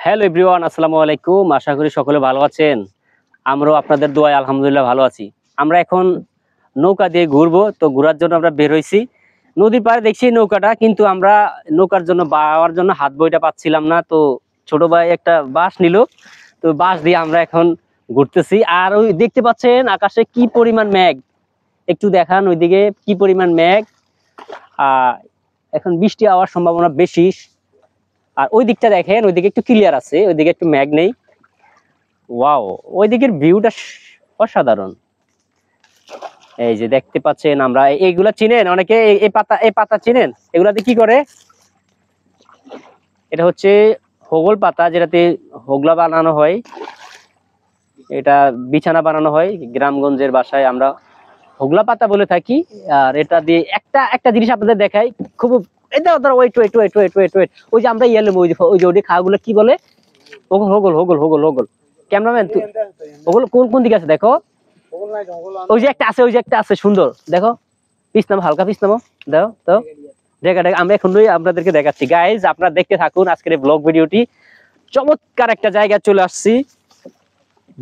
Hello everyone, আসসালামু আলাইকুম। আশা করি সকলে ভালো আছেন। আমরাও আপনাদের দোয়ায় আলহামদুলিল্লাহ ভালো আছি। আমরা এখন নৌকা দিয়ে ঘুরবো, তো ঘোরার জন্য আমরা বের হয়েছি। নদীর পাড়ে দেখছি নৌকাটা, কিন্তু আমরা নৌকার জন্য বাওয়ার জন্য হাত বইটা পাচ্ছিলাম না। তো ছোট ভাই একটা বাঁশ নিল, তো বাঁশ দিয়ে আমরা এখন ঘুরতেছি। আর ওই দেখতে পাচ্ছেন আকাশে কি পরিমাণ মেঘ, একটু দেখান ওইদিকে কি পরিমাণ মেঘ। এখন বৃষ্টি হওয়ার সম্ভাবনা বেশি। আর ওই দিকটা দেখেন, ওইদিকে একটু ক্লিয়ার আছে, ওইদিকে একটু মেঘ নেই। ওয়াও, ওই দিকের ভিউটা অসাধারণ। এই যে দেখতে পাচ্ছেন, আমরা এইগুলা চিনেন অনেকে, এই পাতা চিনেন? এগুলাতে কি করে? এটা হচ্ছে হোগল পাতা, যেটাতে হোগলা বানানো হয়। এটা বিছানা বানানো হয়, গ্রামগঞ্জের ভাষায় আমরা হোগলা পাতা বলে থাকি। আর এটা দিয়ে একটা একটা জিনিস আপনাদের দেখাই, খুব এটা ধরো wait wait wait wait wait wait ওই যে আমরা ইয়েলো ওই যে খাওয়াগুলো কি বলে? হোগল হোগল হোগল হোগল হোগল। ক্যামেরাম্যান, ওগুলো কোন কোন দিকে আছে দেখো। ওই যে একটা আছে, ওই যে একটা আছে সুন্দর, দেখো। পিস নামো, হালকা পিস নামো, দাও দাও। জায়গাটা আমরা এখনই আপনাদেরকে দেখাচ্ছি। গাইজ, আপনারা দেখতে থাকুন আজকের এই ব্লগ ভিডিওটি। চমৎকার একটা জায়গা চলে আসছি,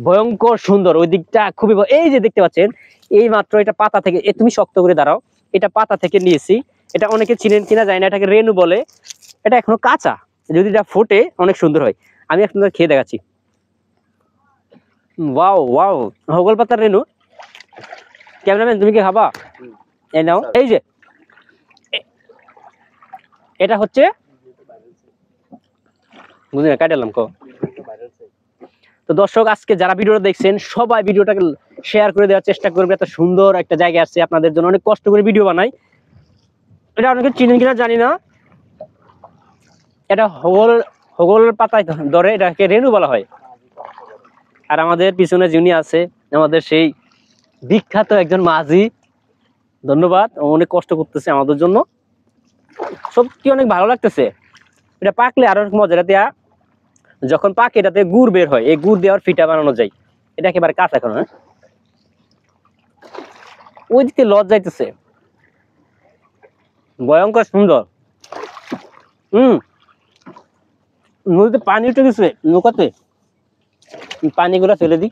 ভয়ঙ্কর সুন্দর। ওই দিকটা খুবই, এই যে দেখতে পাচ্ছেন, এই মাত্র এটা পাতা থেকে, তুমি শক্ত করে দাঁড়াও, এটা পাতা থেকে নিয়েছি। এটা অনেকে চিনেন কিনা জানি না, এটাকে রেনু বলে। এটা এখনো কাঁচা, যদি এটা ফোটে অনেক সুন্দর হয়। আমি আপনাদের খেয়ে দেখাচ্ছি। ওয়াও ওয়াও, হোগল পাতার রেনু। ক্যামেরাম্যান, তুমি কি খাবা? এই নাও। এই যে এটা হচ্ছে, বুঝলি না, কাটালাম কো। তো দর্শক, আজকে যারা ভিডিওটা দেখছেন সবাই ভিডিওটাকে শেয়ার করে দেওয়ার চেষ্টা করবে। এত সুন্দর একটা জায়গা আছে আপনাদের জন্য, অনেক কষ্ট করে ভিডিও বানাই। এটা অনেকে চিনেন কিনা জানি না, এটা হোগল পাতায় ধরে, এটাকে রেনু বলা হয়। আর আমাদের পিছনে যিনি আছে, আমাদের সেই বিখ্যাত একজন মাঝি, ধন্যবাদ, অনেক কষ্ট করতেছে আমাদের জন্য। সত্যি অনেক ভালো লাগতেছে। এটা পাকলে আরো মজা। এটা দেয়া যখন পাকে, এটাতে গুড় বের হয়, এই গুড় দেওয়ার ফিটা বানানো যায়। এটা একেবারে কাঁচা এখন। হ্যাঁ, ওই দিকে লজ যাইতেছে, ভয়ঙ্কর সুন্দর। নদীতে পানি উঠে গেছে, নৌকাতে পানিগুলো ফেলে দিই।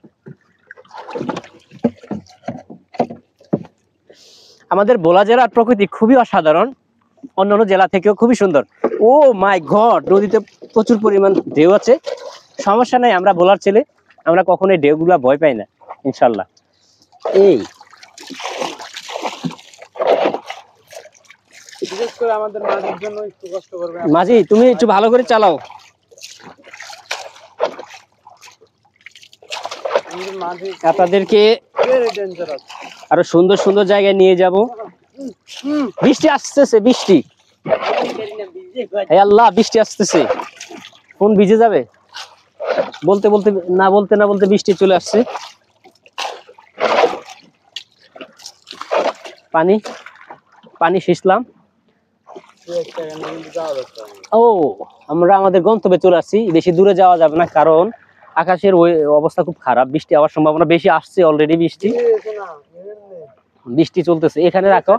আমাদের ভোলা জেলার প্রকৃতি খুবই অসাধারণ, অন্যান্য জেলা থেকেও খুবই সুন্দর। ও মাই গড, নদীতে প্রচুর পরিমাণ ঢেউ আছে। সমস্যা নাই, আমরা ভোলার ছেলে, আমরা কখনোই ঢেউগুলা ভয় পাই না, ইনশাল্লাহ। এই বিশেষ করে আমাদের মাঝির জন্য একটু কষ্ট করবে। মাঝি, তুমি একটু ভালো করে চালাও। আপনাদেরকে আরো সুন্দর সুন্দর জায়গায় নিয়ে যাব। বৃষ্টি আসতেছে, বৃষ্টি, আল্লাহ, বৃষ্টি আসতেছে। ফোন ভিজে যাবে। বলতে বলতে না বলতে বৃষ্টি চলে আসছে। পানি পানি শিখলাম। ও, আমরা আমাদের গন্তব্যে চলে আসছি। বেশি দূরে যাওয়া যাবে না, কারণ আকাশের ওই অবস্থা খুব খারাপ, বৃষ্টি হওয়ার সম্ভাবনা বেশি। আসছে অলরেডি বৃষ্টি, বৃষ্টি চলতেছে। এখানে রাখো।